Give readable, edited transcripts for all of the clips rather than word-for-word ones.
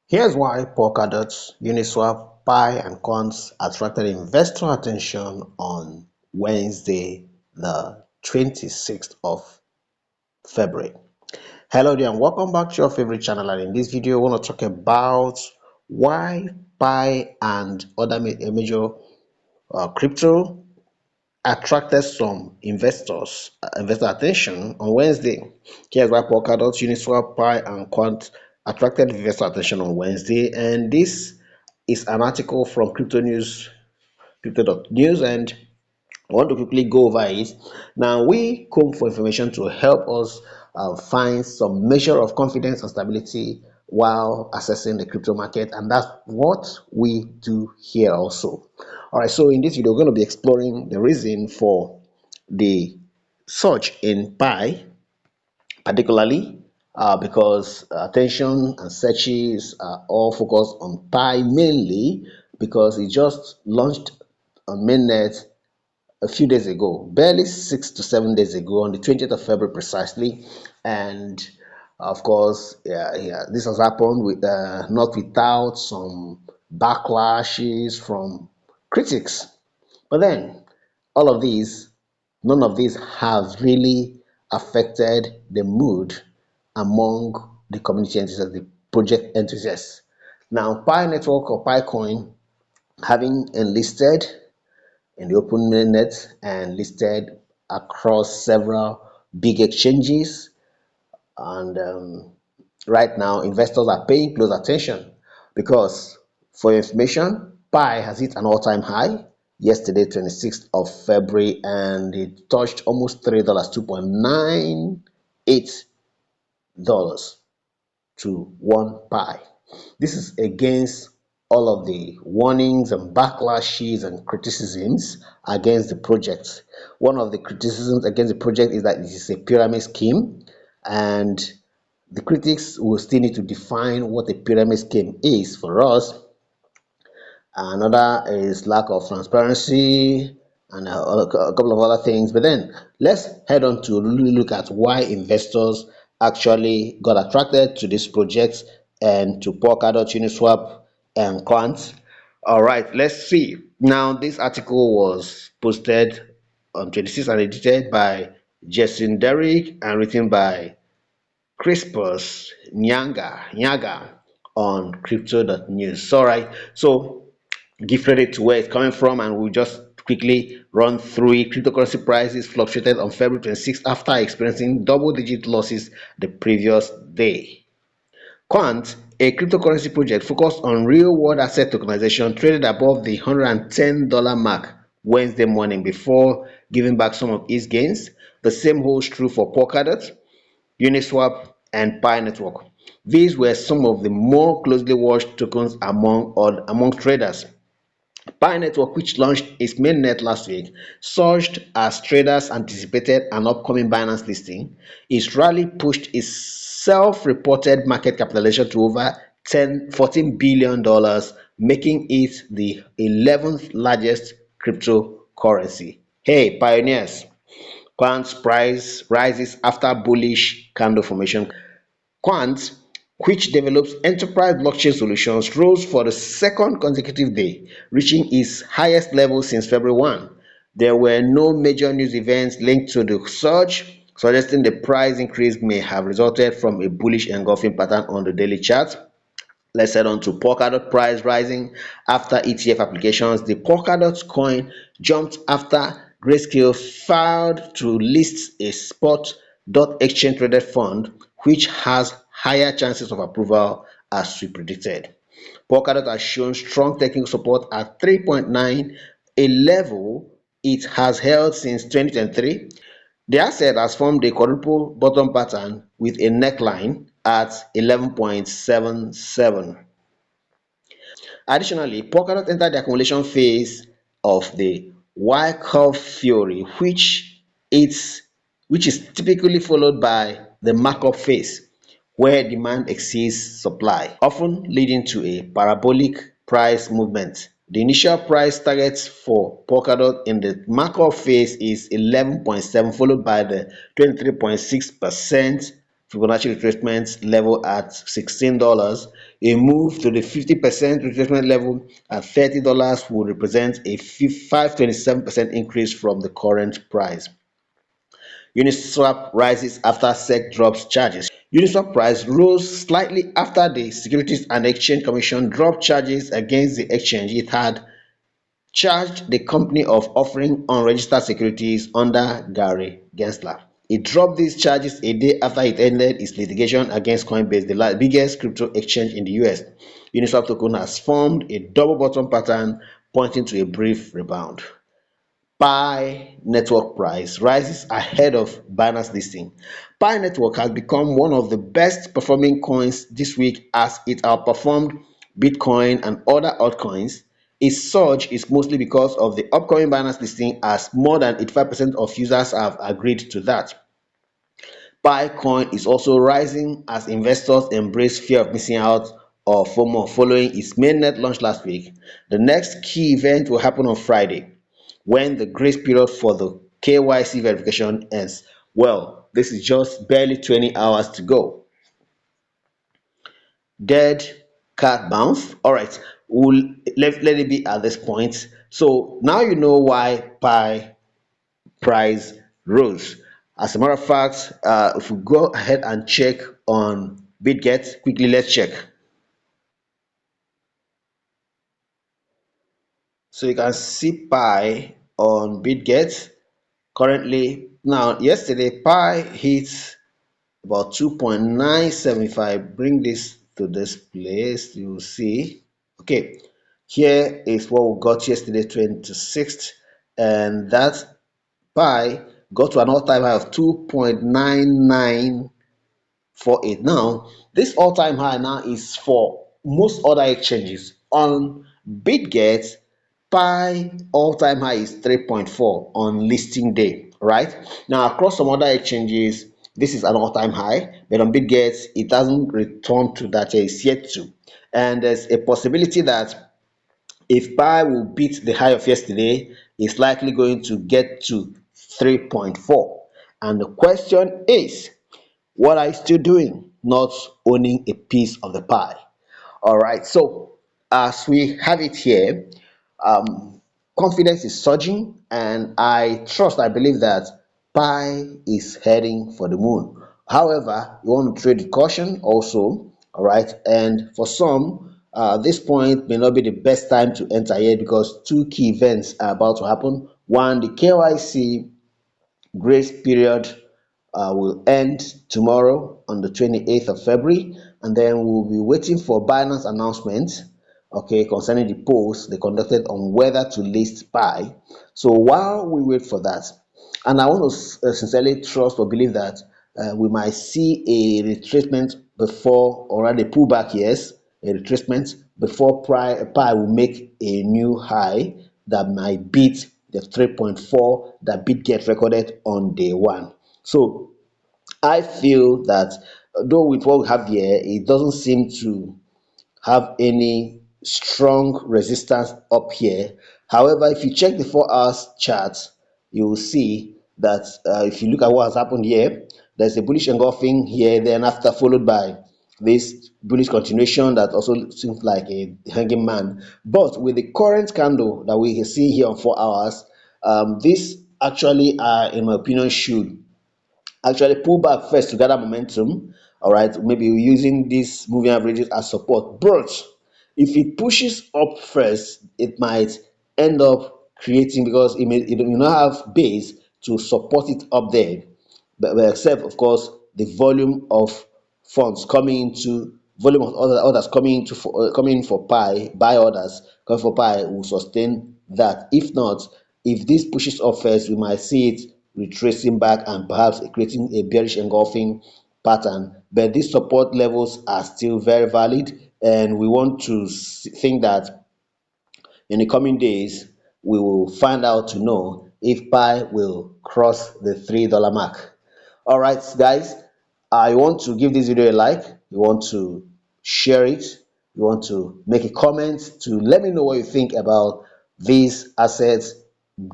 Here's why Polkadot, Uniswap, Pi, and Quant attracted investor attention on Wednesday, the 26th of February. Hello there, and welcome back to your favorite channel. And in this video, I want to talk about why Pi and other major crypto attracted some investor attention on Wednesday. Here's why Polkadot, Uniswap, Pi, and Quant attracted investor attention on Wednesday, and this is an article from crypto.news, and I want to quickly go over it. Now, we comb for information to help us find some measure of confidence and stability while assessing the crypto market, and that's what we do here also. All right, so in this video, we're going to be exploring the reason for the surge in Pi, particularly because attention and searches are all focused on Pi mainly because it just launched on mainnet a few days ago, barely 6 to 7 days ago, on the 20th of February precisely. And of course, this has happened with not without some backlashes from critics. But then, all of these, none of these has really affected the mood among the community entities, the project enthusiasts. Now, Pi Network or Picoin, having enlisted in the open mainnet and listed across several big exchanges, and right now investors are paying close attention because, for information, Pi has hit an all-time high yesterday, 26th of February, and it touched almost $3, $2.98 to one Pi. This is against all of the warnings and backlashes and criticisms against the project. One of the criticisms against the project is that it is a pyramid scheme, and the critics will still need to define what a pyramid scheme is for us. Another is lack of transparency and a couple of other things. But then let's head on to really look at why investors actually got attracted to this project and to Polkadot, Uniswap, and Quant. All right, let's see. Now, this article was posted on 26 and edited by Jason Derrick and written by Crispus Nyaga on crypto.news. All right, so give credit to where it's coming from, and we'll just quickly run through it. Cryptocurrency prices fluctuated on February 26th after experiencing double-digit losses the previous day. Quant, a cryptocurrency project focused on real-world asset tokenization, traded above the $110 mark Wednesday morning before giving back some of its gains. The same holds true for Polkadot, Uniswap, and Pi Network. These were some of the more closely watched tokens among traders. Pi Network, which launched its mainnet last week, surged as traders anticipated an upcoming Binance listing. Its rally pushed its self-reported market capitalization to over $14 billion, making it the 11th largest cryptocurrency. Hey, pioneers! Quant's price rises after bullish candle formation. Quant, which develops enterprise blockchain solutions, rose for the second consecutive day, reaching its highest level since February 1. There were no major news events linked to the surge, suggesting the price increase may have resulted from a bullish engulfing pattern on the daily chart. Let's head on to Polkadot price rising after ETF applications. The Polkadot coin jumped after Grayscale filed to list a spot exchange traded fund, which has higher chances of approval as we predicted. Polkadot has shown strong technical support at 3.9, a level it has held since 2023. The asset has formed a quadruple bottom pattern with a neckline at 11.77. Additionally, Polkadot entered the accumulation phase of the Y-curve theory, which is typically followed by the markup phase, where demand exceeds supply, often leading to a parabolic price movement. The initial price target for Polkadot in the markup phase is 11.7, followed by the 23.6% Fibonacci retracement level at $16. A move to the 50% retracement level at $30 will represent a 527% increase from the current price. Uniswap rises after SEC drops charges. Uniswap price rose slightly after the Securities and Exchange Commission dropped charges against the exchange it had charged the company of offering unregistered securities under Gary Gensler. It dropped these charges a day after it ended its litigation against Coinbase, the biggest crypto exchange in the US. Uniswap token has formed a double bottom pattern pointing to a brief rebound. Pi network price rises ahead of Binance listing. Pi network has become one of the best performing coins this week as it outperformed Bitcoin and other altcoins. Its surge is mostly because of the upcoming Binance listing, as more than 85% of users have agreed to that. Picoin is also rising as investors embrace fear of missing out or FOMO following its mainnet launch last week. The next key event will happen on Friday, when the grace period for the KYC verification ends. Well, this is just barely 20 hours to go. Dead cat bounce. All right, let it be at this point. So now you know why Pi price rose. As a matter of fact, if we go ahead and check on Bitget, quickly let's check. So you can see Pi on Bitget currently. Now, yesterday Pi hit about 2.97. If I bring this to this place, you will see. Okay, here is what we got yesterday, 26th, and that Pi got to an all-time high of 2.9948. Now, this all-time high now is for most other exchanges. On Bitget, Pi all-time high is 3.4 on listing day, right? Now, across some other exchanges, this is an all-time high, but on Bitget, it hasn't returned to that yet, it's yet to. And there's a possibility that if Pi will beat the high of yesterday, it's likely going to get to 3.4. And the question is, what are you still doing not owning a piece of the pie? All right, so as we have it here, um, confidence is surging, and I believe that Pi is heading for the moon. However, you want to trade with caution also, all right, and for some, this point may not be the best time to enter here because two key events are about to happen. One, the KYC grace period will end tomorrow on the 28th of February, and then we'll be waiting for Binance announcement, okay, concerning the polls they conducted on whether to list Pi. So while we wait for that, and I want to sincerely trust or believe that we might see a retracement before, or rather a pullback, yes, a retracement before Pi will make a new high that might beat the 3.4 that Bitget recorded on day one. So I feel that though with what we have here, it doesn't seem to have any strong resistance up here. However, if you check the 4 hours chart, you will see that if you look at what has happened here, there's a bullish engulfing here, then after followed by this bullish continuation that also seems like a hanging man. But with the current candle that we see here on 4 hours, this actually, in my opinion, should actually pull back first to gather momentum. All right, maybe using these moving averages as support, but if it pushes up first, it might end up creating, because it may not have base to support it up there, but except of course the volume of funds coming into, volume of orders coming into for, coming in for Pi, buy orders coming for Pi will sustain that. If not, if this pushes up first, we might see it retracing back and perhaps creating a bearish engulfing pattern. But these support levels are still very valid, and we want to think that in the coming days, we will find out to know if Pi will cross the $3 mark. All right, guys, I want to give this video a like. You want to share it. You want to make a comment to let me know what you think about these assets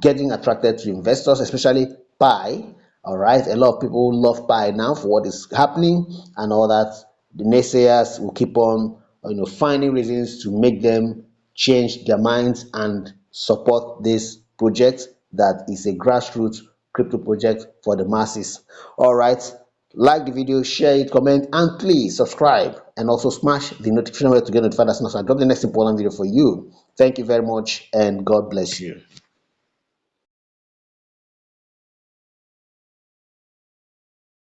getting attracted to investors, especially Pi. All right, a lot of people love Pi now for what is happening and all that. The naysayers will keep on, finding reasons to make them change their minds and support this project that is a grassroots crypto project for the masses. All right, like the video, share it, comment, and please subscribe and also smash the notification bell to get notified as soon as I drop the next important video for you. Thank you very much, and God bless you.